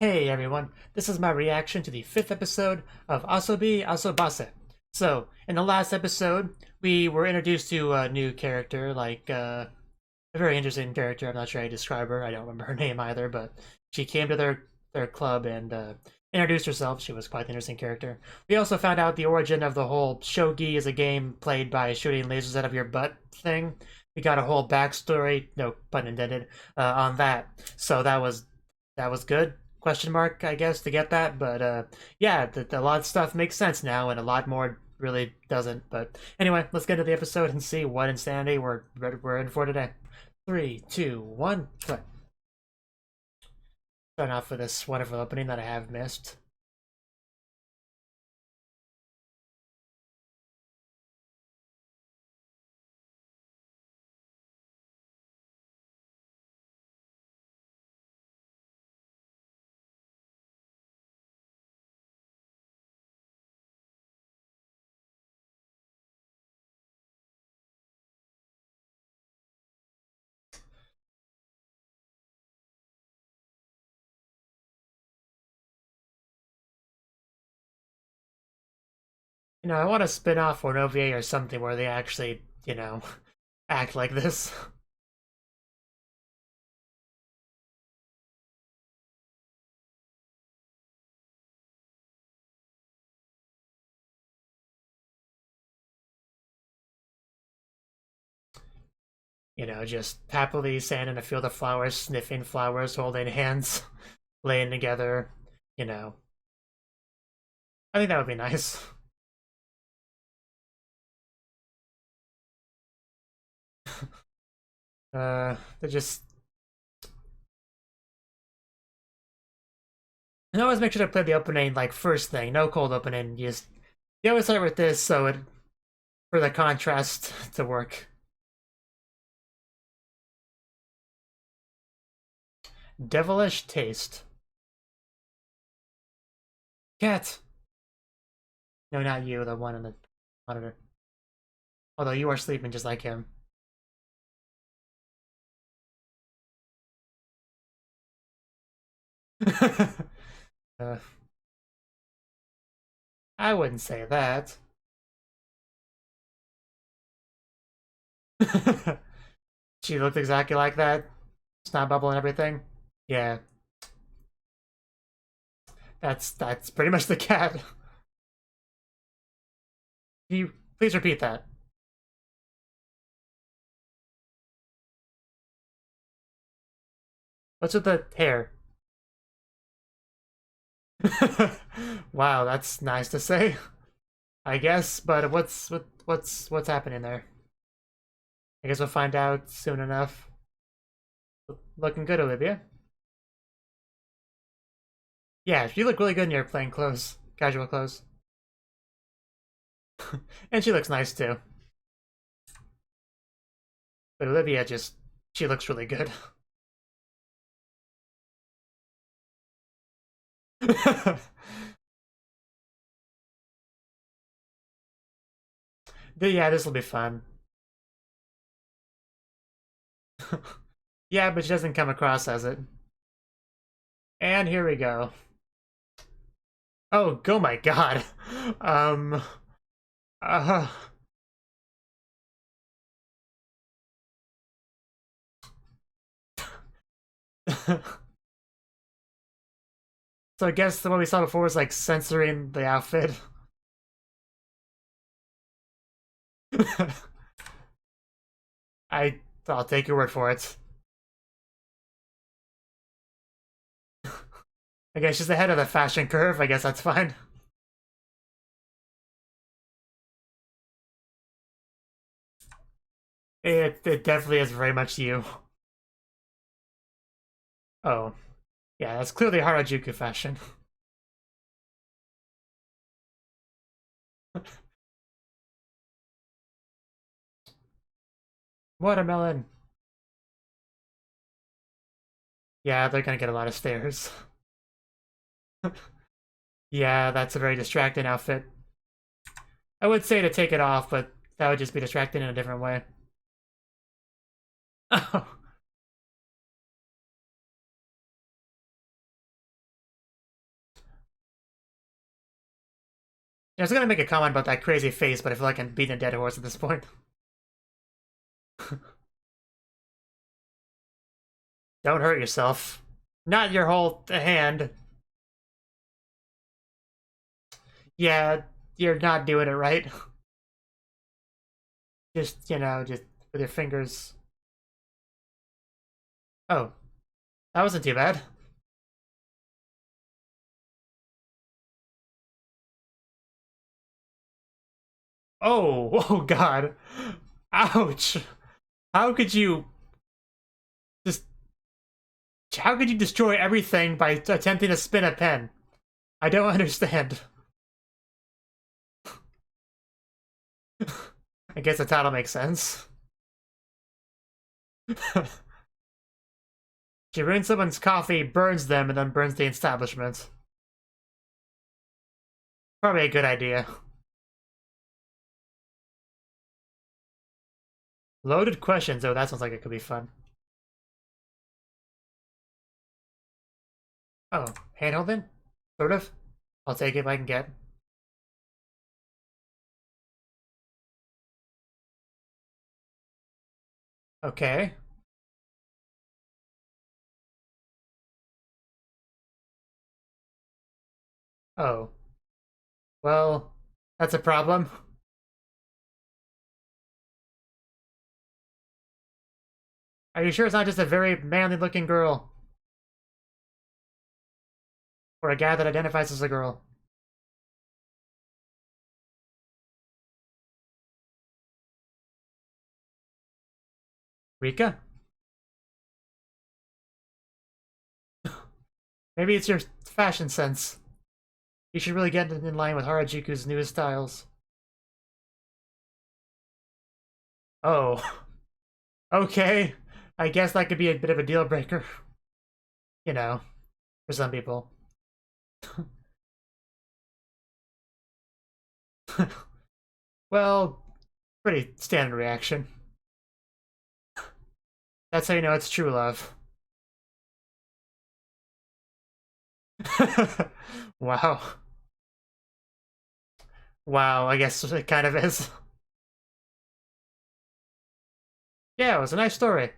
Hey everyone, this is my reaction to the 5th episode of Asobi Asobase. So, in the last episode, we were introduced to a new character, a very interesting character. I'm not sure how to describe her. I don't remember her name either, but she came to their club and introduced herself. She was quite an interesting character. We also found out the origin of the whole shogi is a game played by shooting lasers out of your butt thing. We got a whole backstory, no pun intended, on that. So that was good. Question mark, I guess, to get that. But yeah, a lot of stuff makes sense now, and a lot more really doesn't. But anyway, let's get into the episode and see what insanity we're in for today. 3, 2, 1, play. Starting off with this wonderful opening that I have missed. I want a spin-off or an OVA or something where they actually, act like this. Just happily standing in a field of flowers, sniffing flowers, holding hands, laying together, you know. I think that would be nice. They just I always make sure to play the opening like first thing, no cold opening. You always start with this so it for the contrast to work. Devilish taste. Cat. No, not you, the one on the monitor. Although you are sleeping just like him. uh, I wouldn't say that. She looked exactly like that. Snot bubble and everything. Yeah, that's pretty much the cat. Can you please repeat that? What's with the hair? Wow, that's nice to say, I guess. But what's happening there? I guess we'll find out soon enough. Looking good, Olivia. Yeah, you look really good in your plain clothes, casual clothes, and she looks nice too. But Olivia she looks really good. Yeah, this will be fun. Yeah, but she doesn't come across as it. And here we go. Oh my god. Um. Uh, so I guess the one we saw before was like censoring the outfit. I'll take your word for it. I guess she's ahead of the fashion curve. I guess that's fine. It definitely is very much you. Oh, yeah, that's clearly Harajuku fashion. Watermelon. Yeah, they're gonna get a lot of stares. Yeah, that's a very distracting outfit. I would say to take it off, but that would just be distracting in a different way. Oh, I was gonna make a comment about that crazy face, but I feel like I'm beating a dead horse at this point. Don't hurt yourself. Not your whole hand. Yeah, you're not doing it right. Just, just with your fingers. Oh, that wasn't too bad. Oh, oh god. Ouch. How could you just how could you destroy everything by attempting to spin a pen? I don't understand. I guess the title makes sense. She ruins someone's coffee, burns them, and then burns the establishment. Probably a good idea. Loaded questions, oh, that sounds like it could be fun. Oh, handholding? Sort of. I'll take it if I can get. Okay. Oh. Well, that's a problem. Are you sure it's not just a very manly looking girl? Or a guy that identifies as a girl? Rika? Maybe it's your fashion sense. You should really get in line with Harajuku's newest styles. Oh. Okay. I guess that could be a bit of a deal breaker. You know, for some people. Well, pretty standard reaction. That's how you know it's true love. Wow. Wow, I guess it kind of is. Yeah, it was a nice story.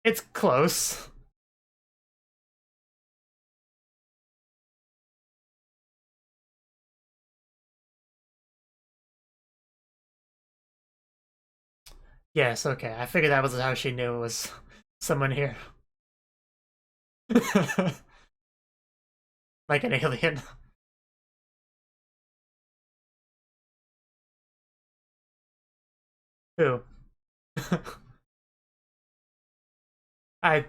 It's close. Yes, okay. I figured that was how she knew it was someone here. Like an alien. Who? I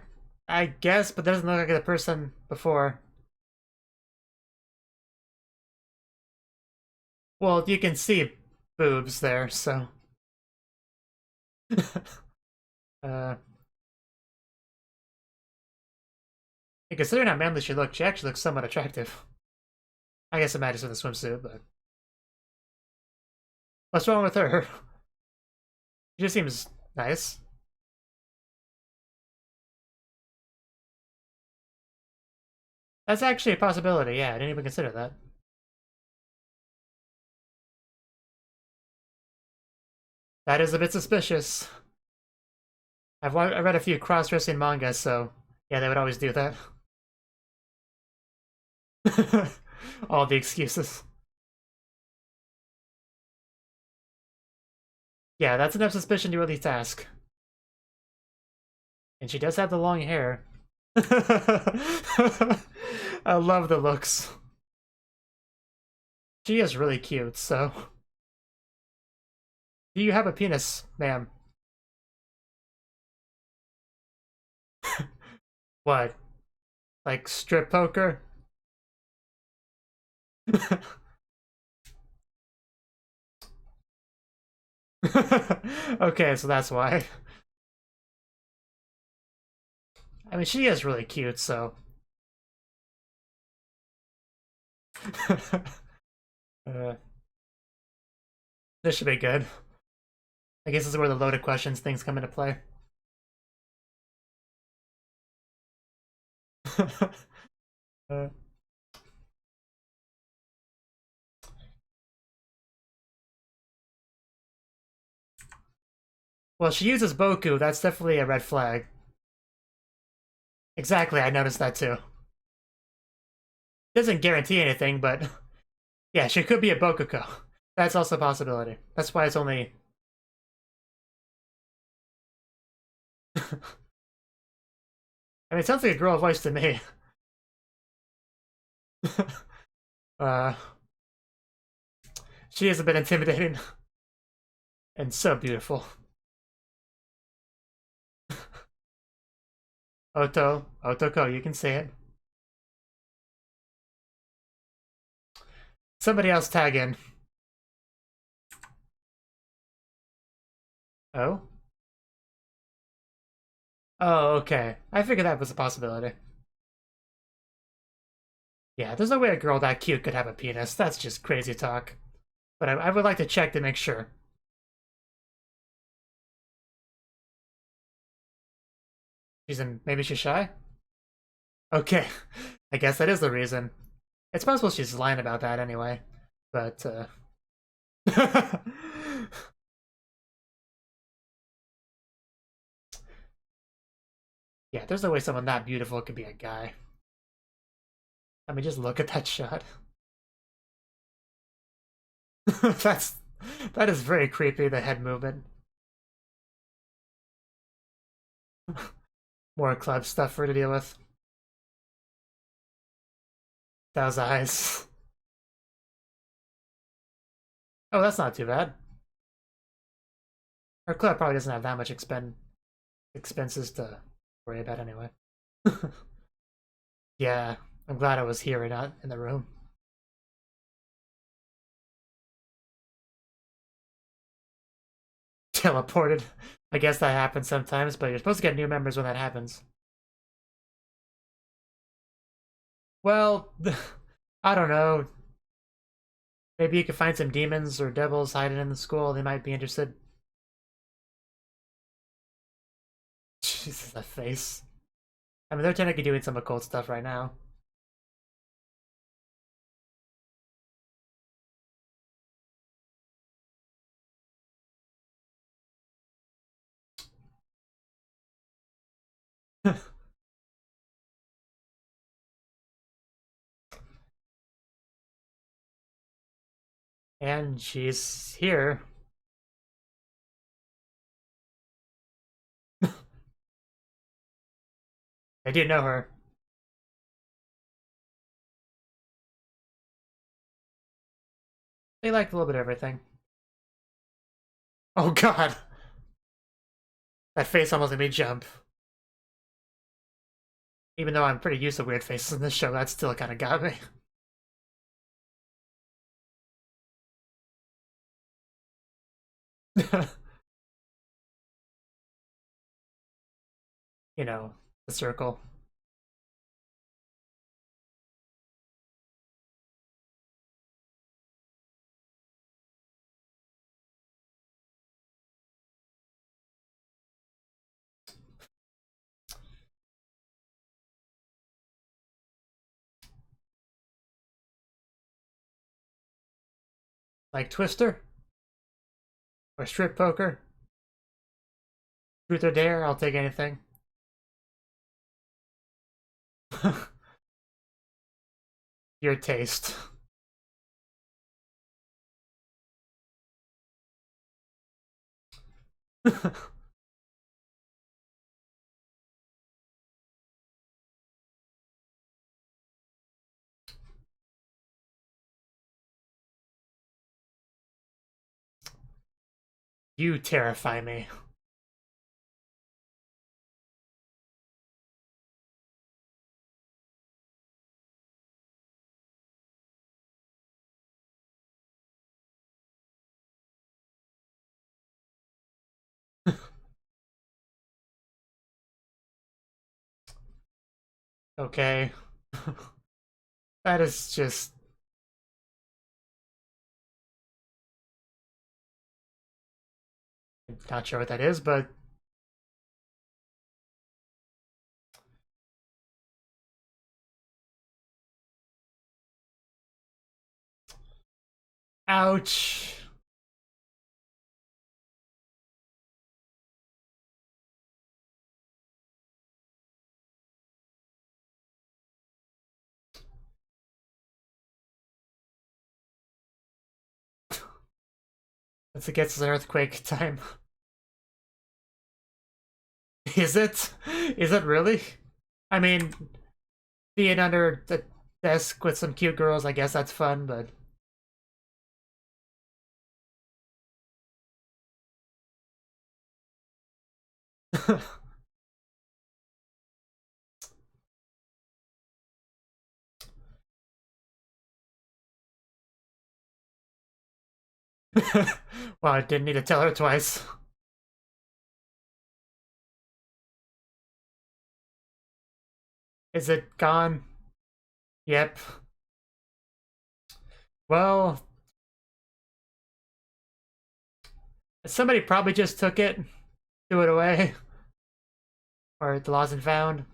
I guess, but doesn't look like the person before. Well, you can see boobs there, so. uh, Considering how manly she actually looks somewhat attractive. I guess it matters with a swimsuit, but what's wrong with her? She just seems nice. That's actually a possibility, yeah, I didn't even consider that. That is a bit suspicious. I read a few cross-dressing mangas, so yeah, they would always do that. All the excuses. Yeah, that's enough suspicion to really task. And she does have the long hair. I love the looks. She is really cute, so. Do you have a penis, ma'am? What? Like strip poker? Okay, so that's why. I mean, she is really cute, so. uh, this should be good. I guess this is where the loaded questions things come into play. uh, well, she uses Boku. That's definitely a red flag. Exactly, I noticed that too. Doesn't guarantee anything, but yeah, she could be a Bokuko. That's also a possibility. That's why it's only. I mean, it sounds like a girl voice to me. uh, she is a bit intimidating and so beautiful. Otoko, you can say it. Somebody else tag in. Oh? Oh, okay. I figured that was a possibility. Yeah, there's no way a girl that cute could have a penis. That's just crazy talk. But I would like to check to make sure. Maybe she's shy? Okay. I guess that is the reason. It's possible she's lying about that anyway. But, yeah, there's no way someone that beautiful could be a guy. I mean, just look at that shot. That is very creepy, the head movement. More club stuff for her to deal with. Those eyes. Oh, that's not too bad. Her club probably doesn't have that much expenses to worry about anyway. Yeah, I'm glad I was here and not in the room. Teleported. I guess that happens sometimes, but you're supposed to get new members when that happens. Well, I don't know. Maybe you could find some demons or devils hiding in the school. They might be interested. Jesus, that face. I mean, they're technically doing some occult stuff right now. And she's here. I do know her. They like a little bit of everything. Oh god. That face almost made me jump. Even though I'm pretty used to weird faces in this show, that still kind of got me. You know, the circle. Like Twister? Or Strip Poker? Truth or Dare? I'll take anything. Your taste. You terrify me. Okay. That is just... Not sure what that is, but... Ouch. Once it gets an earthquake time. Is it? Is it really? I mean, being under the desk with some cute girls, I guess that's fun, but... Well, I didn't need to tell her twice. Is it gone? Yep. Well, somebody probably just took it, threw it away, or the lost and found.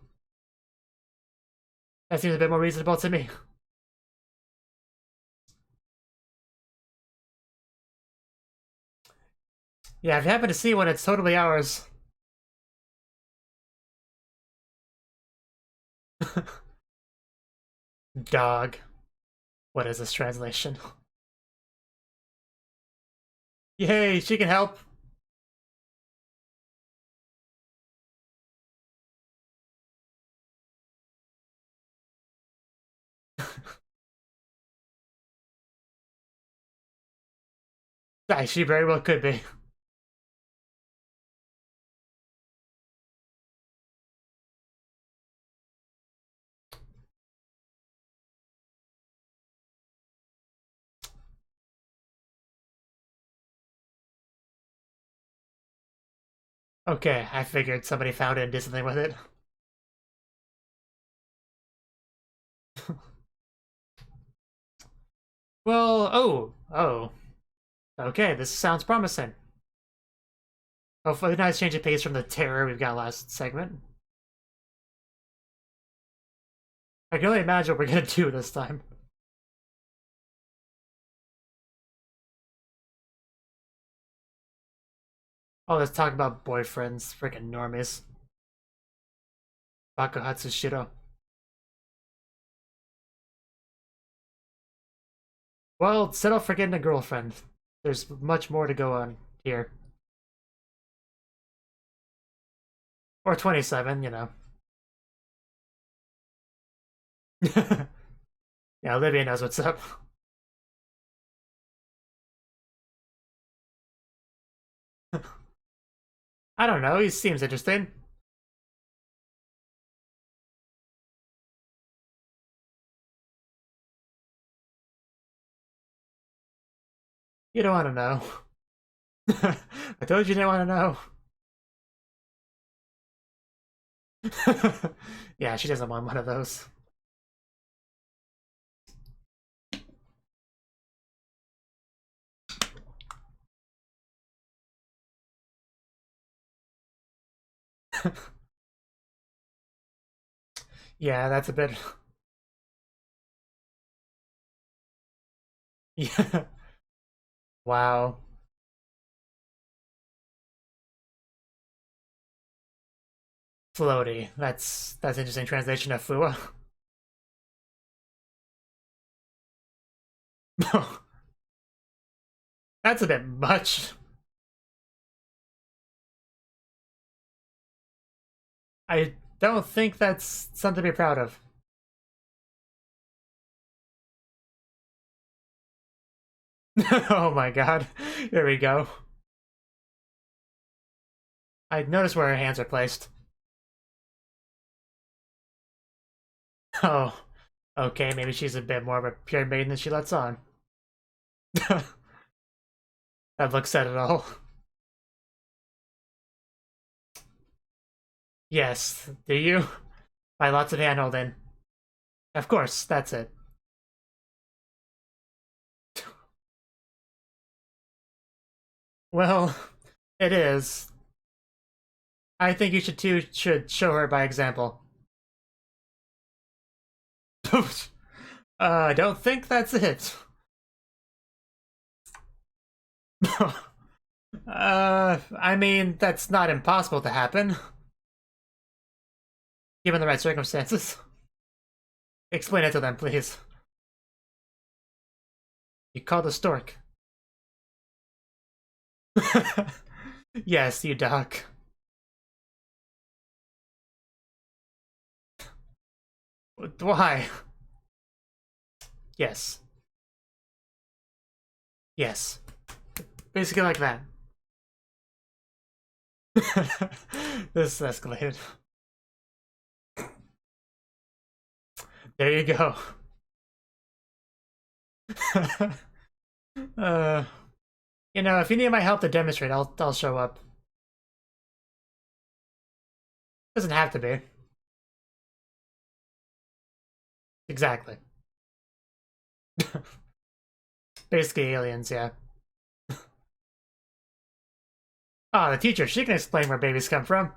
That seems a bit more reasonable to me. Yeah, if you happen to see one, it's totally ours. Dog. What is this translation? Yay, she can help. She very well could be. Okay, I figured somebody found it and did something with it. Well, oh. Okay, this sounds promising. Hopefully, nice change of pace from the terror we've got last segment. I can only imagine what we're gonna do this time. Oh, let's talk about boyfriends. Freaking normies. Bakuhatsu Shiro. Well, settle for getting a girlfriend. There's much more to go on here. Or 27, you know. Yeah, Olivia knows what's up. I don't know, he seems interesting. You don't want to know. I told you didn't want to know. Yeah, she doesn't want one of those. Yeah, that's a bit... Yeah. Wow. Floaty. That's interesting translation of Fua. That's a bit much. I don't think that's something to be proud of. Oh my god. Here we go. I noticed where her hands are placed. Oh. Okay, maybe she's a bit more of a pure maiden than she lets on. That looks said it all. Yes, do you? By lots of handholding. Of course, that's it. Well, it is. I think you should show her by example. I don't think that's it. I mean, that's not impossible to happen, given the right circumstances. Explain it to them, please. You call the stork. Yes, you duck. Why? Yes. Yes. Basically like that. This escalated. There you go. You know, if you need my help to demonstrate, I'll show up. Doesn't have to be. Exactly. Basically aliens, yeah. Ah, the teacher, she can explain where babies come from.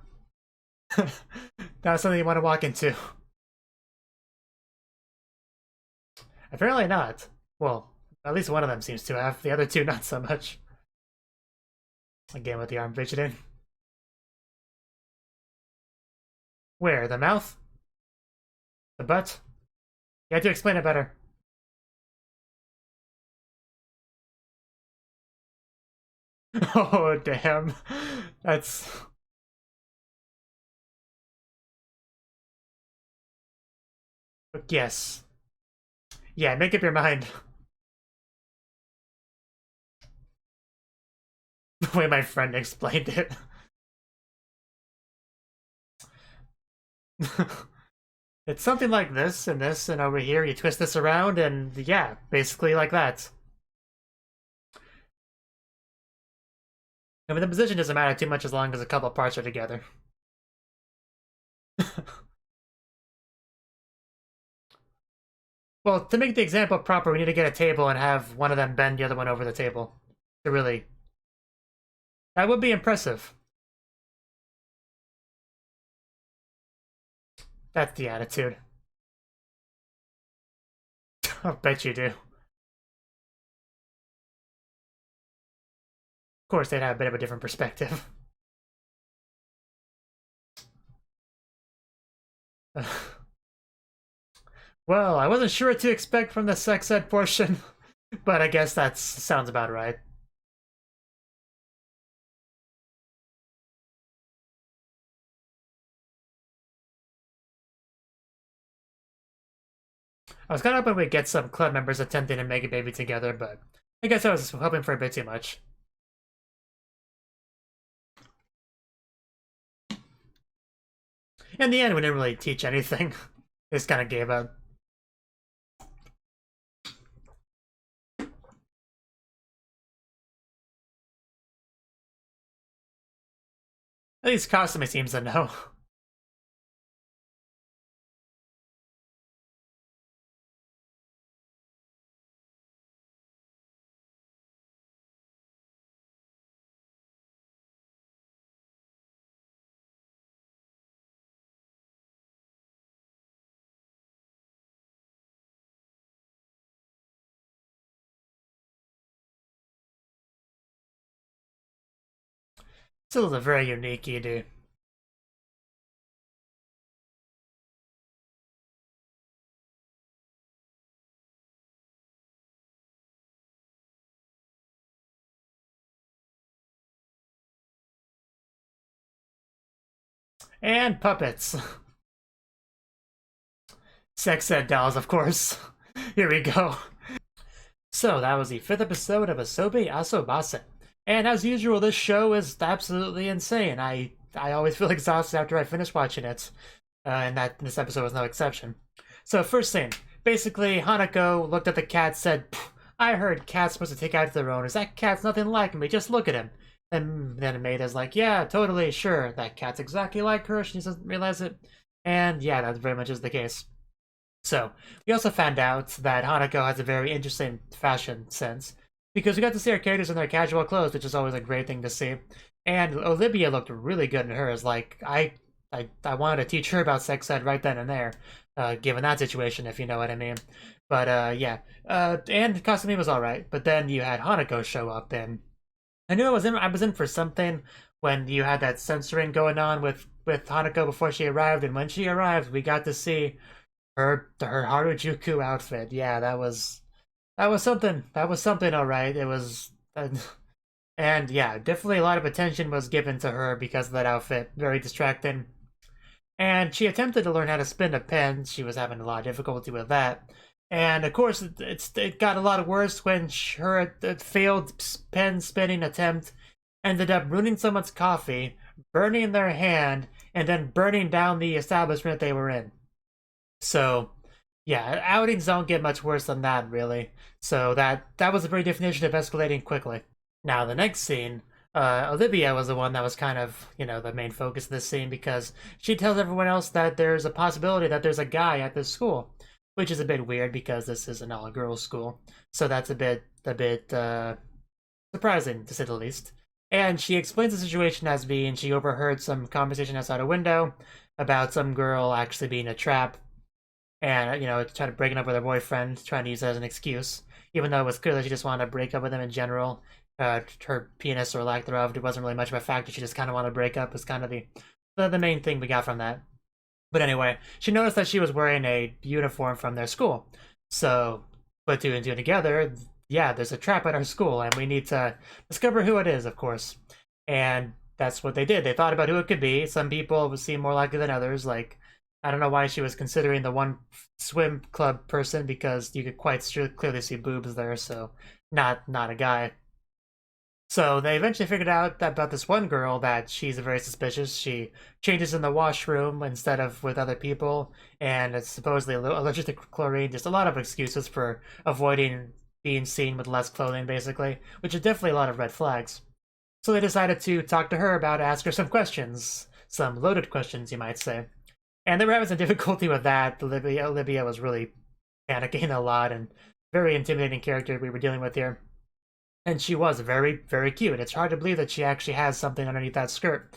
That's something you want to walk into. Apparently not. Well, at least one of them seems to have. The other two, not so much. Again with the arm fidgeting. Where? The mouth? The butt? You have to explain it better. Oh, damn. That's... Yes. Yeah, make up your mind. The way my friend explained it. It's something like this, and over here you twist this around, and yeah, basically like that. I mean, the position doesn't matter too much as long as a couple parts are together. Well, to make the example proper, we need to get a table and have one of them bend the other one over the table. To really... That would be impressive. That's the attitude. I bet you do. Of course, they'd have a bit of a different perspective. Well, I wasn't sure what to expect from the sex ed portion, but I guess that sounds about right. I was kind of hoping we'd get some club members attempting to make a baby together, but I guess I was hoping for a bit too much. In the end, we didn't really teach anything. Just kind of gave up. At least Kasumi seems to know. Still a very unique ED. And puppets. Sex ed dolls, of course. Here we go. So, that was the 5th episode of Asobi Asobase. And as usual, this show is absolutely insane. I always feel exhausted after I finish watching it. And this episode was no exception. So, first thing. Basically, Hanako looked at the cat, said, I heard cats supposed to take after their owners. That cat's nothing like me, just look at him. And then Maida's like, yeah, totally, sure. That cat's exactly like her, she doesn't realize it. And yeah, that very much is the case. So, we also found out that Hanako has a very interesting fashion sense, because we got to see our characters in their casual clothes, which is always a great thing to see. And Olivia looked really good in hers. Like, I wanted to teach her about sex ed right then and there, given that situation, if you know what I mean. But, yeah. And Kasumi was alright, but then you had Hanako show up, and I knew I was in for something when you had that censoring going on with Hanako before she arrived, and when she arrived, we got to see her Harajuku outfit. Yeah, that was something. That was something, all right. It was, and yeah, definitely a lot of attention was given to her because of that outfit. Very distracting. And she attempted to learn how to spin a pen. She was having a lot of difficulty with that. And of course, it got a lot worse when her failed pen spinning attempt ended up ruining someone's coffee, burning their hand, and then burning down the establishment they were in. So, yeah, outings don't get much worse than that, really. So that was a very definition of escalating quickly. Now, the next scene, Olivia was the one that was kind of, the main focus of this scene because she tells everyone else that there's a possibility that there's a guy at this school, which is a bit weird because this is an all-girls school. So that's a bit surprising, to say the least. And she explains the situation as being she overheard some conversation outside a window about some girl actually being a trap and, trying to break up with her boyfriend, trying to use that as an excuse, even though it was clear that she just wanted to break up with him in general. Her penis or lack thereof, it wasn't really much of a factor. She just kind of wanted to break up was kind of the main thing we got from that. But anyway, she noticed that she was wearing a uniform from their school. So, put two and two together, yeah, there's a trap at our school, and we need to discover who it is, of course. And that's what they did. They thought about who it could be. Some people would seem more likely than others. Like, I don't know why she was considering the one swim club person because you could quite clearly see boobs there. So, not a guy. So they eventually figured out that about this one girl that she's very suspicious. She changes in the washroom instead of with other people, and it's supposedly allergic to chlorine. Just a lot of excuses for avoiding being seen with less clothing, basically, which is definitely a lot of red flags. So they decided to talk to her about ask her some questions, some loaded questions, you might say. And they were having some difficulty with that. Olivia was really panicking a lot and very intimidating character we were dealing with here. And she was very, very cute. It's hard to believe that she actually has something underneath that skirt.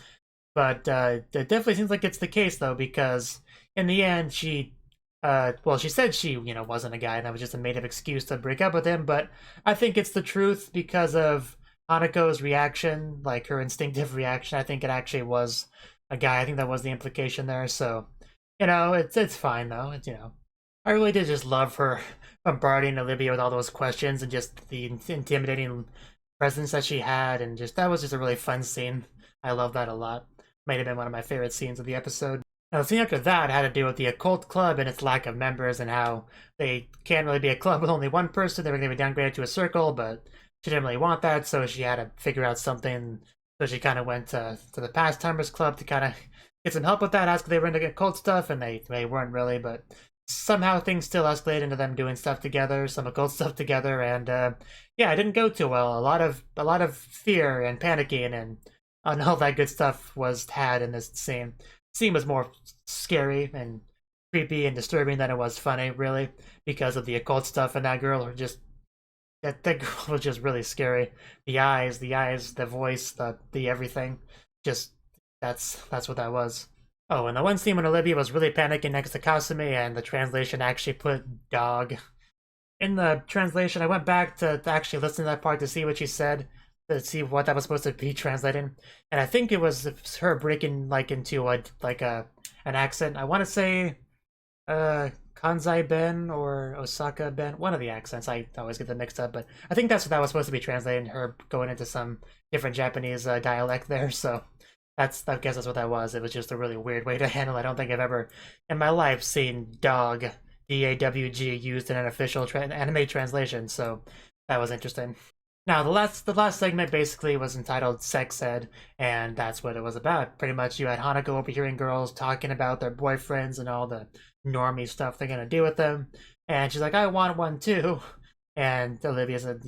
But it definitely seems like it's the case, though, because in the end, she said she, wasn't a guy, and that was just a made-up excuse to break up with him, but I think it's the truth because of Hanako's reaction, like her instinctive reaction. I think it actually was a guy. I think that was the implication there, so, it's fine, though. I really did just love her bombarding Olivia with all those questions and just the intimidating presence that she had, and that was just a really fun scene. I love that a lot. Might have been one of my favorite scenes of the episode. Now, the scene after that had to do with the Occult Club and its lack of members and how they can't really be a club with only one person. They were going to be downgraded to a circle, but she didn't really want that, so she had to figure out something. So she kind of went to the Pastimers Club to kind of get some help with that, ask if they were into occult stuff, and they weren't really, but somehow things still escalated into them doing stuff together, some occult stuff together, and yeah, it didn't go too well. A lot of fear and panicking and all that good stuff was had in this scene. The scene was more scary and creepy and disturbing than it was funny, really, because of the occult stuff, and that girl just that girl was just really scary. The eyes, the voice, the everything. Just that's what that was. Oh, and the one scene when Olivia was really panicking next to Kasumi and the translation actually put dog. In the translation, I went back to actually listen to that part to see what she said, to see what that was supposed to be translating. And I think it was her breaking into an accent. I want to say Kansai Ben or Osaka Ben, one of the accents. I always get them mixed up, but I think that's what that was supposed to be translating, her going into some different Japanese dialect there, so I guess that's what that was. It was just a really weird way to handle it. I don't think I've ever in my life seen dog, D-A-W-G, used in an official anime translation, so that was interesting. Now, the last segment basically was entitled Sex Ed, and that's what it was about. Pretty much you had Hanako overhearing girls talking about their boyfriends and all the normie stuff they're gonna do with them, and she's like, I want one too. And Olivia said,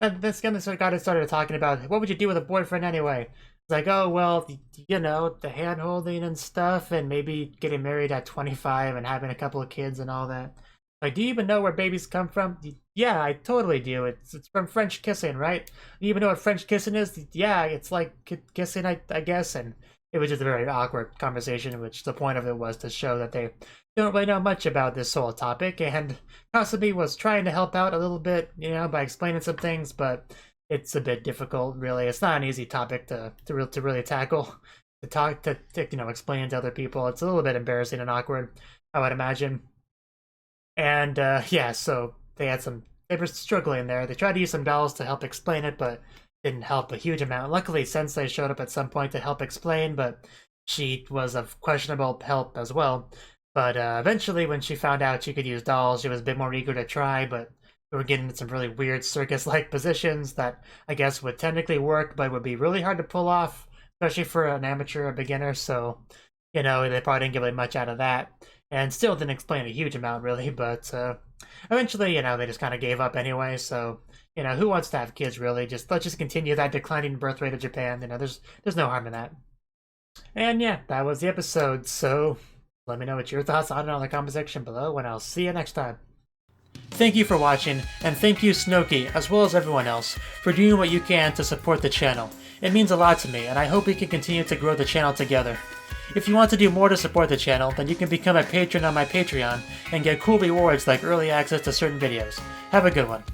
and this kind of got it started talking about, what would you do with a boyfriend anyway? It's like, oh, well, the hand-holding and stuff, and maybe getting married at 25 and having a couple of kids and all that. Like, do you even know where babies come from? Yeah, I totally do. It's from French kissing, right? Do you even know what French kissing is? Yeah, it's like kissing, I guess. And it was just a very awkward conversation, which the point of it was to show that they don't really know much about this whole topic. And Kasumi was trying to help out a little bit, by explaining some things, but it's a bit difficult, really. It's not an easy topic to really tackle, to explain to other people. It's a little bit embarrassing and awkward, I would imagine. And yeah, so they were struggling there. They tried to use some dolls to help explain it, but didn't help a huge amount. Luckily, Sensei showed up at some point to help explain, but she was of questionable help as well. But eventually, when she found out she could use dolls, she was a bit more eager to try, but we were getting into some really weird circus-like positions that I guess would technically work, but would be really hard to pull off, especially for an amateur or beginner, so, they probably didn't get really much out of that. And still didn't explain a huge amount, really, but eventually, they just kind of gave up anyway, so, who wants to have kids, really? Let's just continue that declining birth rate of Japan, there's no harm in that. And yeah, that was the episode, so let me know what your thoughts on it in the comment section below, and I'll see you next time. Thank you for watching, and thank you Cnouki, as well as everyone else, for doing what you can to support the channel. It means a lot to me, and I hope we can continue to grow the channel together. If you want to do more to support the channel, then you can become a patron on my Patreon, and get cool rewards like early access to certain videos. Have a good one.